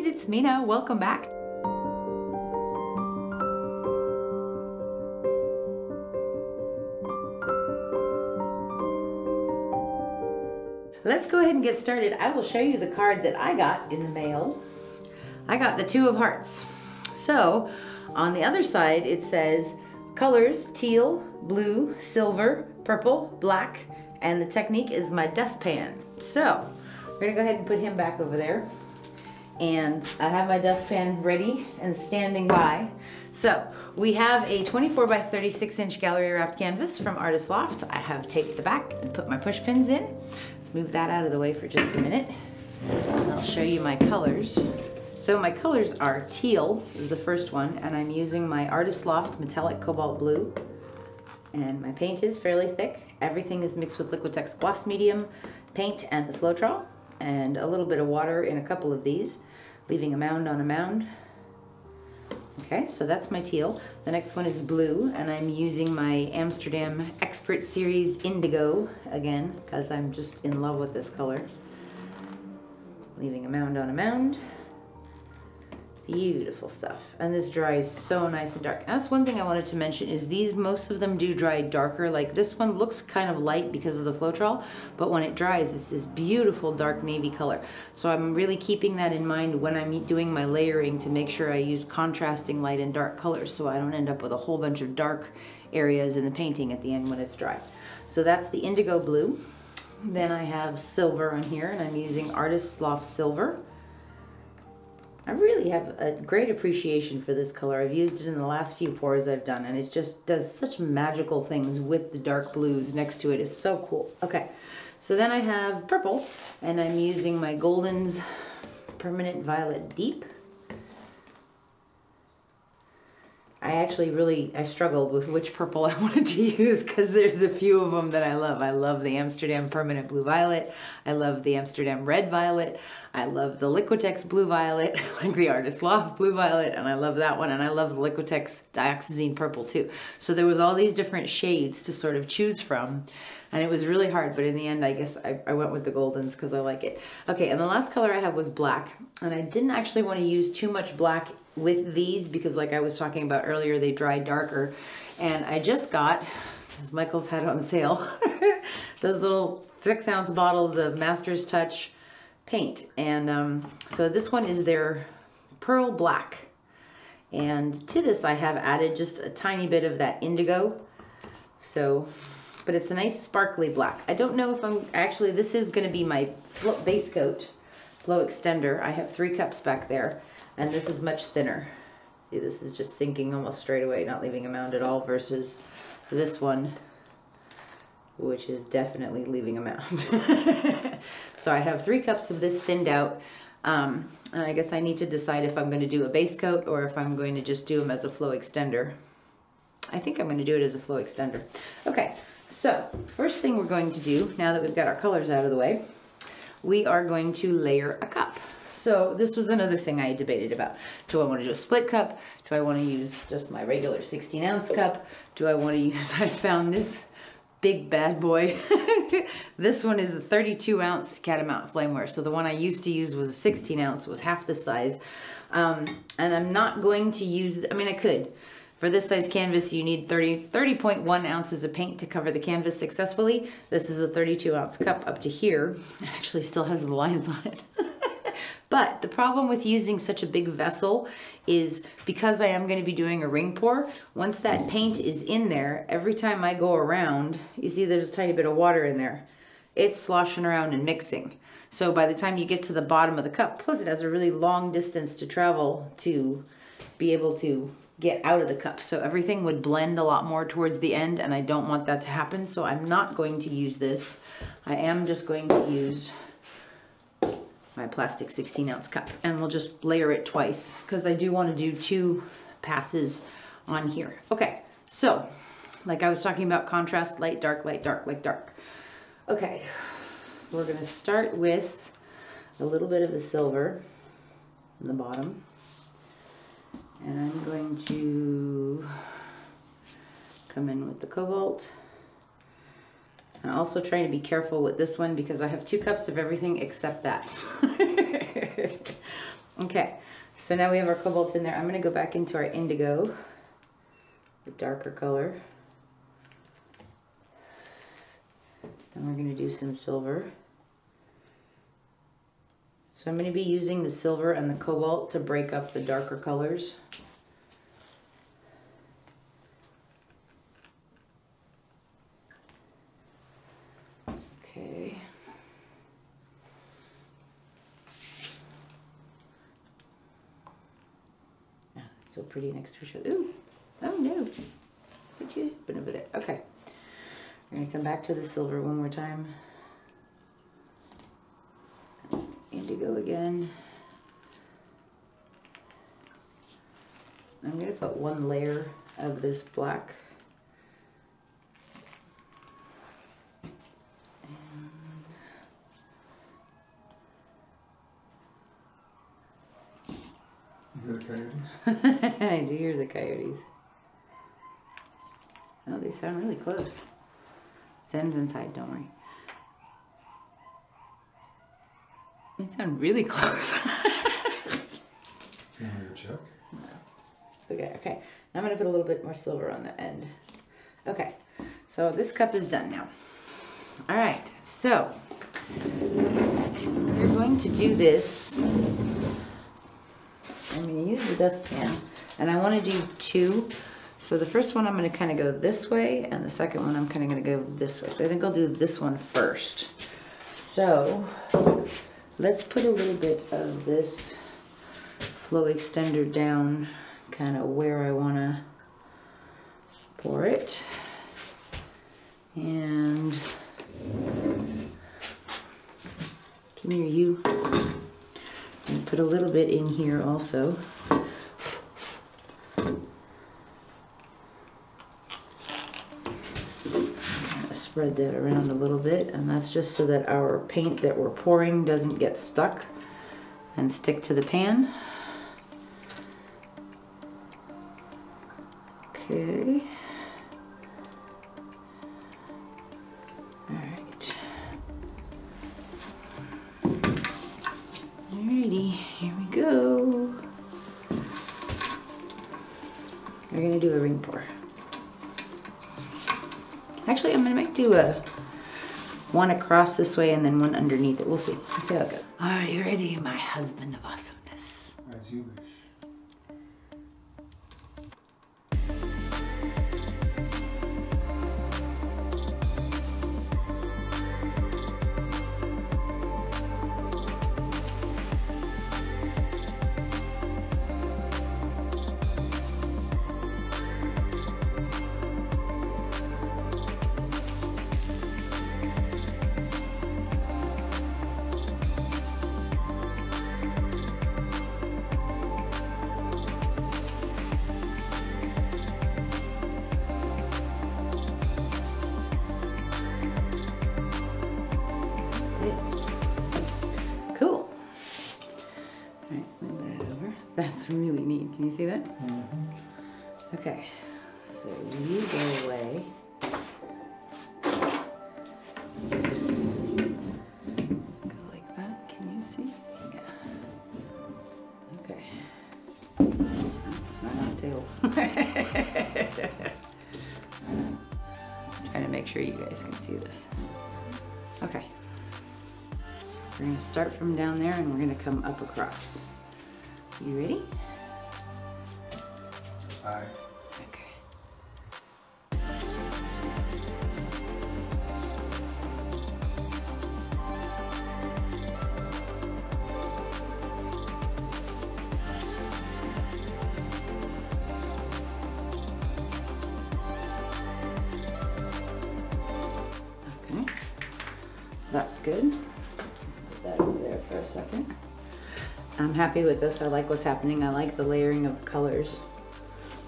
guys, it's Mina. Welcome back. Let's go ahead and get started. I will show you the card that I got in the mail. I got the Two of Hearts. So on the other side it says colors teal, blue, silver, purple, black, and the technique is my dustpan. So we're gonna go ahead and put him back over there. And I have my dustpan ready and standing by. So we have a 24 by 36 inch gallery wrapped canvas from Artist Loft. I have taped the back and put my push pins in. Let's move that out of the way for just a minute. And I'll show you my colors. So my colors are teal is the first one, and I'm using my Artist Loft metallic cobalt blue. And my paint is fairly thick. Everything is mixed with Liquitex gloss medium paint and the Floetrol, and a little bit of water in a couple of these, leaving a mound on a mound. Okay, so that's my teal. The next one is blue, and I'm using my Amsterdam Expert Series Indigo again, because I'm just in love with this color. Leaving a mound on a mound. Beautiful stuff. And this dries so nice and dark. That's one thing I wanted to mention is these, most of them do dry darker. Like this one looks kind of light because of the Floetrol, but when it dries, it's this beautiful dark navy color. So I'm really keeping that in mind when I'm doing my layering to make sure I use contrasting light and dark colors so I don't end up with a whole bunch of dark areas in the painting at the end when it's dry. So that's the Indigo Blue. Then I have silver on here, and I'm using Artist Loft Silver. I really have a great appreciation for this color. I've used it in the last few pours I've done, and it just does such magical things with the dark blues next to it. It's so cool. Okay, so then I have purple, and I'm using my Golden's Permanent Violet Deep. I struggled with which purple I wanted to use because there's a few of them that I love. I love the Amsterdam Permanent Blue Violet. I love the Amsterdam Red Violet. I love the Liquitex Blue Violet, like the Artist Loft Blue Violet, and I love that one. And I love the Liquitex Dioxazine Purple too. So there was all these different shades to sort of choose from. And it was really hard, but in the end, I guess I went with the Goldens because I like it. Okay, and the last color I have was black. And I didn't actually want to use too much black with these because like I was talking about earlier, they dry darker. And I just got, as Michael's had on sale, those little 6-ounce bottles of Master's Touch paint. And so this one is their Pearl Black. And to this I have added just a tiny bit of that indigo. So, but it's a nice sparkly black. I don't know if actually this is gonna be my base coat flow extender. I have 3 cups back there. And this is much thinner. See, this is just sinking almost straight away, not leaving a mound at all, versus this one, which is definitely leaving a mound. So I have 3 cups of this thinned out. And I guess I need to decide if I'm going to do a base coat or if I'm going to just do them as a flow extender. I think I'm going to do it as a flow extender. Okay, so first thing we're going to do, now that we've got our colors out of the way, we are going to layer a cup. So this was another thing I debated about. Do I want to do a split cup? Do I want to use just my regular 16-ounce cup? Do I want to use, I found this big bad boy. This one is the 32-ounce Catamount Flameware. So the one I used to use was a 16-ounce, was half the size. And I'm not going to use, I mean I could. For this size canvas, you need 30.1 ounces of paint to cover the canvas successfully. This is a 32-ounce cup up to here. It actually still has the lines on it. But the problem with using such a big vessel is because I am going to be doing a ring pour, once that paint is in there, every time I go around, you see there's a tiny bit of water in there. It's sloshing around and mixing. So by the time you get to the bottom of the cup, plus it has a really long distance to travel to be able to get out of the cup. So everything would blend a lot more towards the end, and I don't want that to happen. So I'm not going to use this. I am just going to use my plastic 16-ounce cup, and we'll just layer it twice because I do want to do 2 passes on here. Okay, so like I was talking about contrast, light, dark, light, dark, light, dark. Okay, we're going to start with a little bit of the silver in the bottom, and I'm going to come in with the cobalt. I'm also trying to be careful with this one because I have 2 cups of everything except that. Okay, so now we have our cobalt in there. I'm gonna go back into our indigo, the darker color. And we're gonna do some silver. So I'm gonna be using the silver and the cobalt to break up the darker colors. Okay. Oh, it's so pretty next to each other. Ooh, oh no. What you put over there? Okay. We're gonna come back to the silver one more time. Indigo again. I'm gonna put one layer of this black. You hear the coyotes? I do hear the coyotes. Oh, they sound really close. Zen's inside, don't worry. They sound really close. You want me to check? No. Okay. Now I'm gonna put a little bit more silver on the end. Okay, so this cup is done now. All right, so we're going to do this. I'm gonna use the dustpan, and I wanna do two. So the first one I'm going to kind of go this way, and the second one I'm kind of going to go this way. So I think I'll do this one first. So let's put a little bit of this flow extender down kind of where I want to pour it. And come here, you. And put a little bit in here also. Spread that around a little bit, and that's just so that our paint that we're pouring doesn't get stuck and stick to the pan. Okay. All right. Alrighty, here we go. We're gonna do a ring pour. Actually, I'm gonna do one across this way and then one underneath it. We'll see. Let's see how it goes. Are you ready, my husband of awesomeness? As you wish. That's really neat. Can you see that? Mm-hmm. Okay, so you go away. Go like that. Can you see? Yeah. Okay. It's not on the table. Trying to make sure you guys can see this. Okay. We're going to start from down there and we're going to come up across. You ready? Aye. Okay. Okay. That's good. Put that over there for a second. I'm happy with this. I like what's happening. I like the layering of the colors.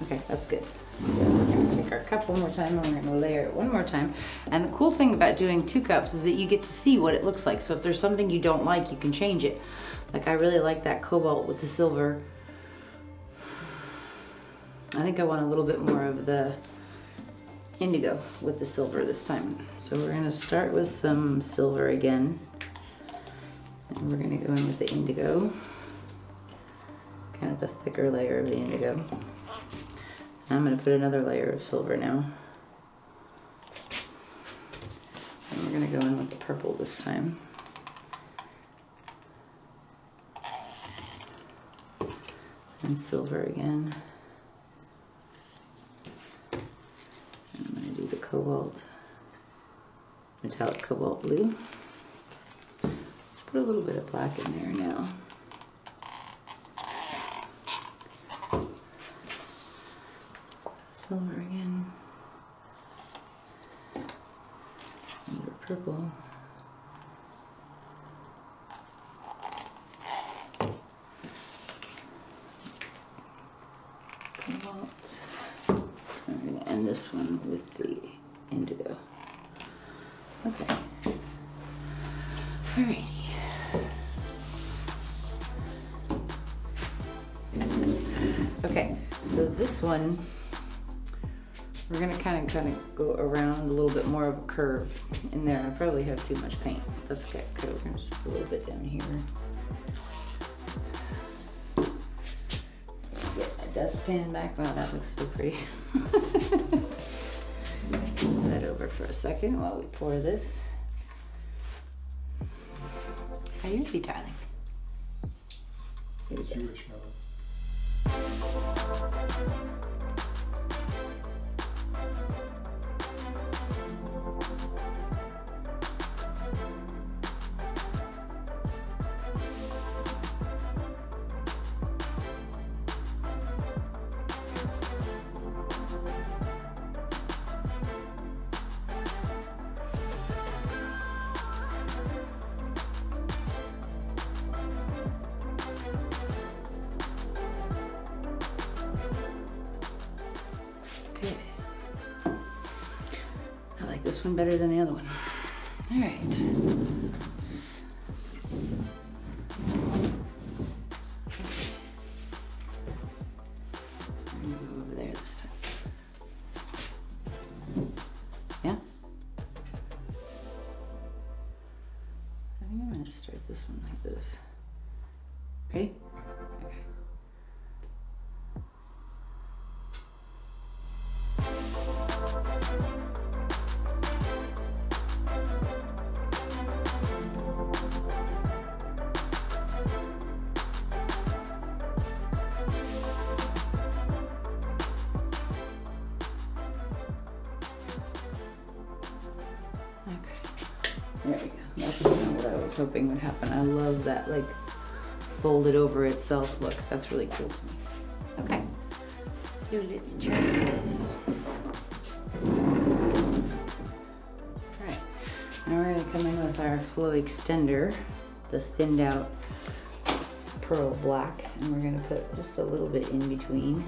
Okay, that's good. So we're going to take our cup one more time and we're going to layer it one more time. And the cool thing about doing 2 cups is that you get to see what it looks like. So if there's something you don't like, you can change it. Like I really like that cobalt with the silver. I think I want a little bit more of the indigo with the silver this time. So we're going to start with some silver again. And we're going to go in with the indigo. up a thicker layer of the indigo. I'm going to put another layer of silver now. And we're going to go in with the purple this time. And silver again. And I'm going to do the cobalt, metallic cobalt blue. Let's put a little bit of black in there now. Silver again. And your purple. Cobalt. I'm going to end this one with the indigo. Okay. Alrighty. Okay, so this one, we're gonna kind of go around a little bit more of a curve in there. I probably have too much paint. That's okay. Okay, we're gonna just put a little bit down here. Get my dustpan back. Wow, that looks so pretty. Let's move that over for a second while we pour this. How you doing, darling? Jewish melon. Okay. I like this one better than the other one. All right. I'm gonna go over there this time. Yeah? I think I'm gonna start this one like this. Ready? Okay. There we go. That's kind of what I was hoping would happen. I love that, like, folded over itself look. That's really cool to me. Okay. So let's try this. Alright. Now we're going to come in with our flow extender, the thinned out pearl black, and we're going to put just a little bit in between.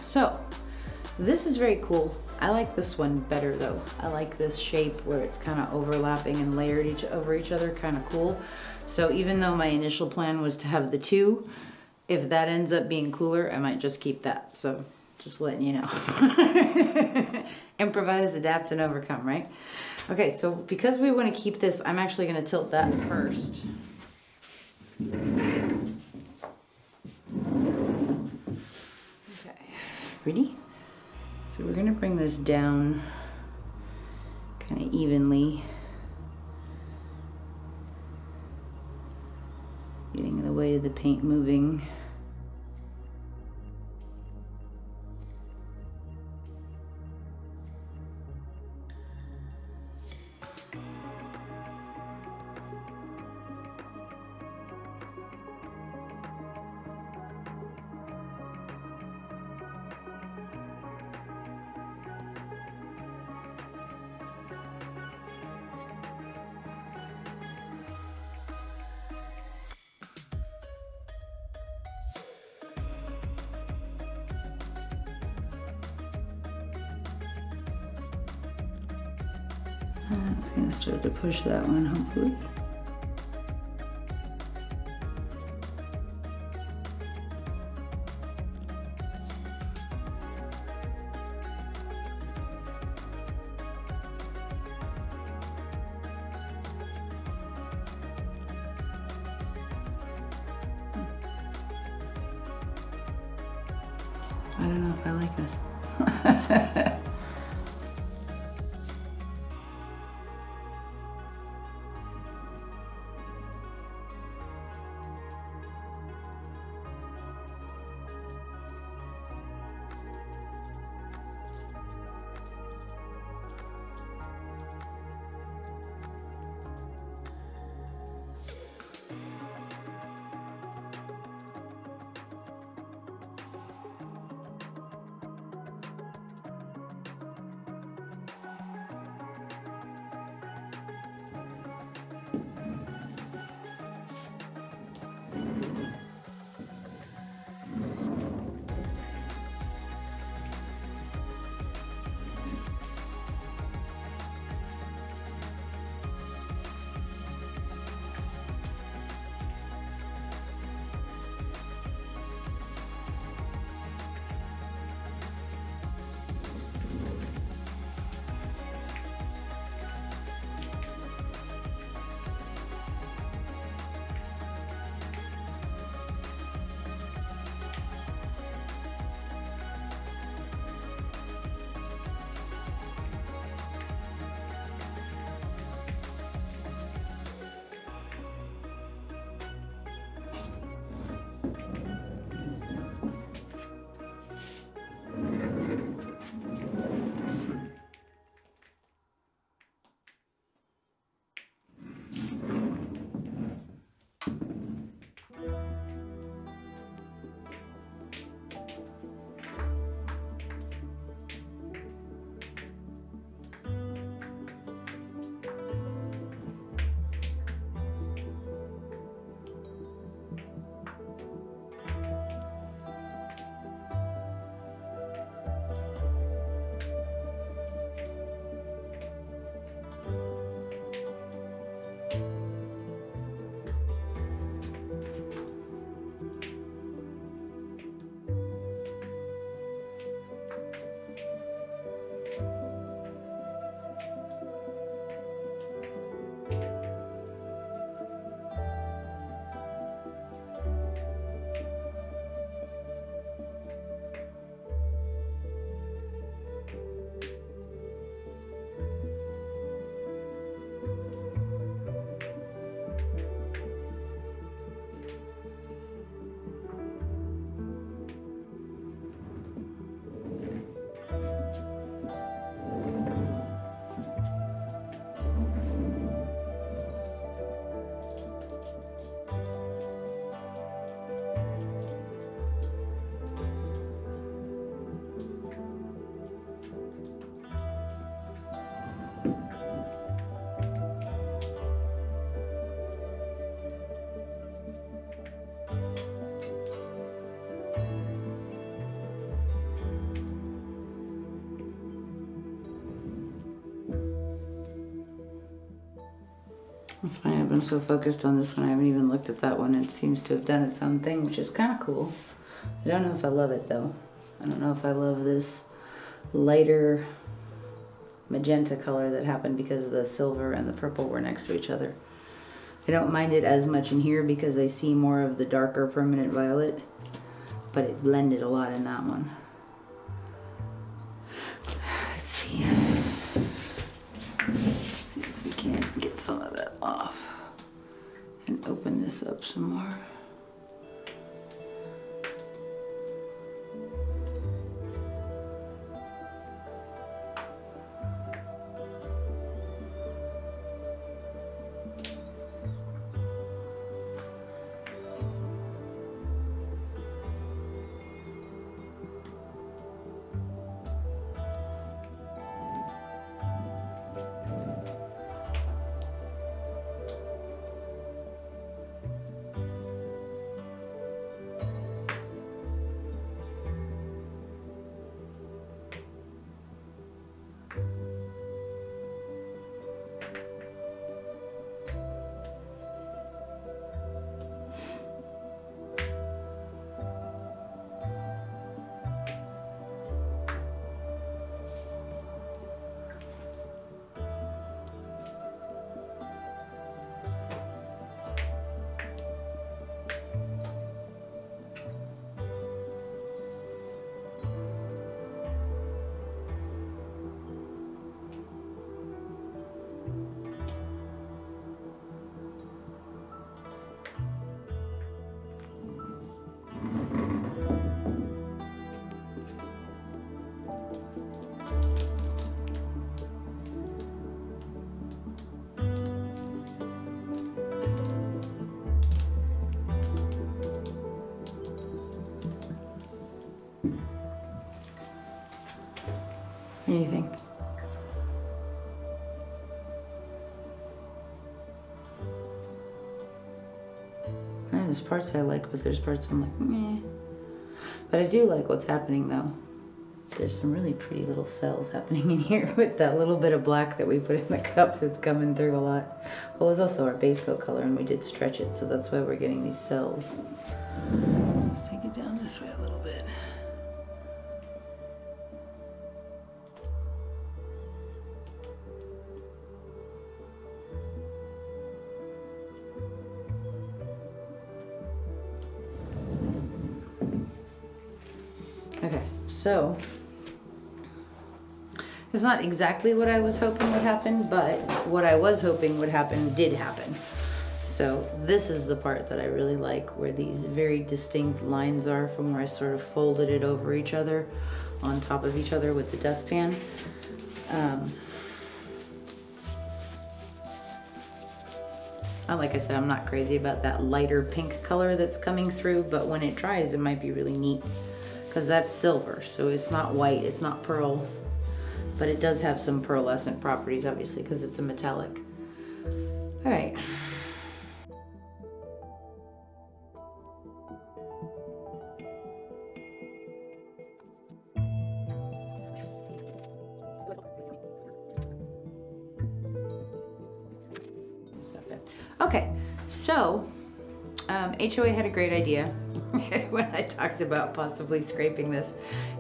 So this is very cool. I like this one better though. I like this shape where it's kind of overlapping and layered over each other, kind of cool. So even though my initial plan was to have the two, if that ends up being cooler, I might just keep that. So just letting you know. Improvise, adapt, and overcome, right? Okay, so because we want to keep this, I'm actually going to tilt that first. Ready? So we're gonna bring this down kind of evenly, getting the weight of the paint moving. It's gonna start to push that one, hopefully. I don't know if I like this. It's funny, I've been so focused on this one, I haven't even looked at that one. It seems to have done its own thing, which is kind of cool. I don't know if I love it though. I don't know if I love this lighter magenta color that happened because the silver and the purple were next to each other. I don't mind it as much in here because I see more of the darker permanent violet, but it blended a lot in that one. Let's see. Let's see if we can't get some of that off and open this up some more. What do you think? There's parts I like, but there's parts I'm like, meh. But I do like what's happening though. There's some really pretty little cells happening in here with that little bit of black that we put in the cups. It's coming through a lot. Well, it was also our base coat color and we did stretch it, so that's why we're getting these cells. Let's take it down this way a little bit. Okay, so it's not exactly what I was hoping would happen, but what I was hoping would happen did happen. So this is the part that I really like, where these very distinct lines are from where I sort of folded it over each other, on top of each other with the dustpan. Like I said, I'm not crazy about that lighter pink color that's coming through, but when it dries, it might be really neat. Because that's silver, so it's not white, it's not pearl, but it does have some pearlescent properties, obviously, because it's a metallic. All right. Okay, so HOA had a great idea. When I talked about possibly scraping this,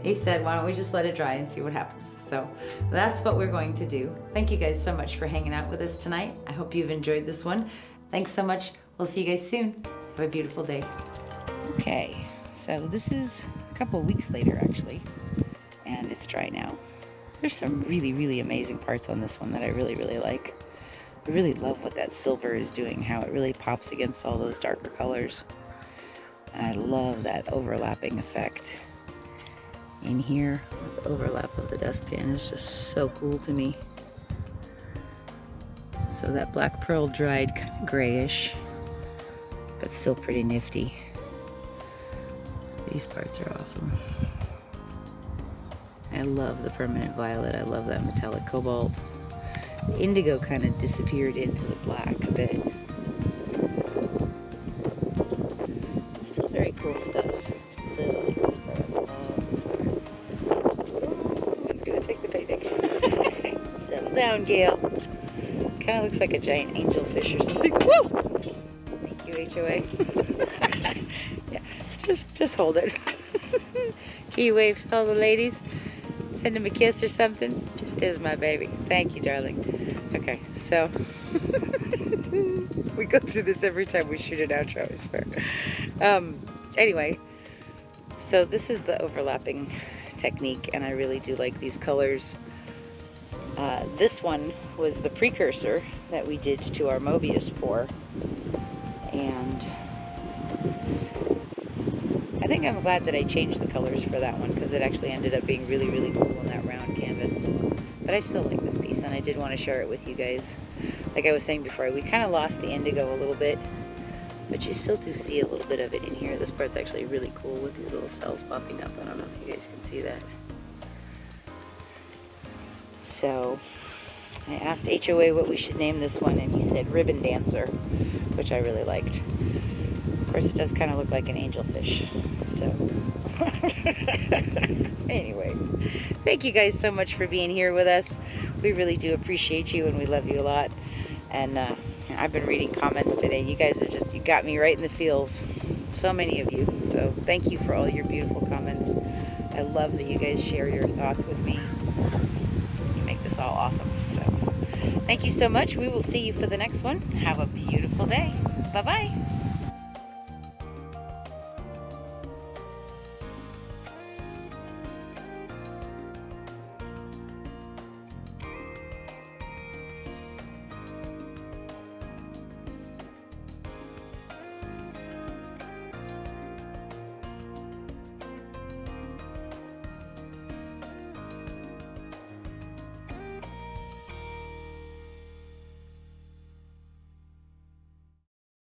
he said, why don't we just let it dry and see what happens? So that's what we're going to do. Thank you guys so much for hanging out with us tonight. I hope you've enjoyed this one. Thanks so much. We'll see you guys soon. Have a beautiful day. Okay, so this is a couple of weeks later actually, and it's dry now. There's some really, really amazing parts on this one that I really, really like. I really love what that silver is doing, how it really pops against all those darker colors. And I love that overlapping effect in here. The overlap of the dustpan is just so cool to me. So that black pearl dried kind of grayish, but still pretty nifty. These parts are awesome. I love the permanent violet. I love that metallic cobalt. The indigo kind of disappeared into the black a bit. It's still very cool stuff. I really like this part. I love this part. It's gonna take the picnic. Settle down, Gail. Kind of looks like a giant angelfish or something. Woo! Thank you, HOA. Yeah, just hold it. Can you wave to all the ladies? Send them a kiss or something. There's my baby. Thank you, darling. Okay, so we go through this every time we shoot an outro, I swear. Anyway, so this is the overlapping technique, and I really do like these colors. This one was the precursor that we did to our Mobius pour, and I think I'm glad that I changed the colors for that one, because it actually ended up being really, really cool on that round canvas. But I still like this piece, and I did want to share it with you guys. Like I was saying before, we kind of lost the indigo a little bit, but you still do see a little bit of it in here. This part's actually really cool with these little cells popping up. I don't know if you guys can see that. So I asked HOA what we should name this one, and he said Ribbon Dancer, which I really liked. Of course, it does kind of look like an angelfish, so. Anyway, thank you guys so much for being here with us. We really do appreciate you, and we love you a lot. And I've been reading comments today. You guys are just, you got me right in the feels. So many of you. So thank you for all your beautiful comments. I love that you guys share your thoughts with me. You make this all awesome. So thank you so much. We will see you for the next one. Have a beautiful day. Bye-bye.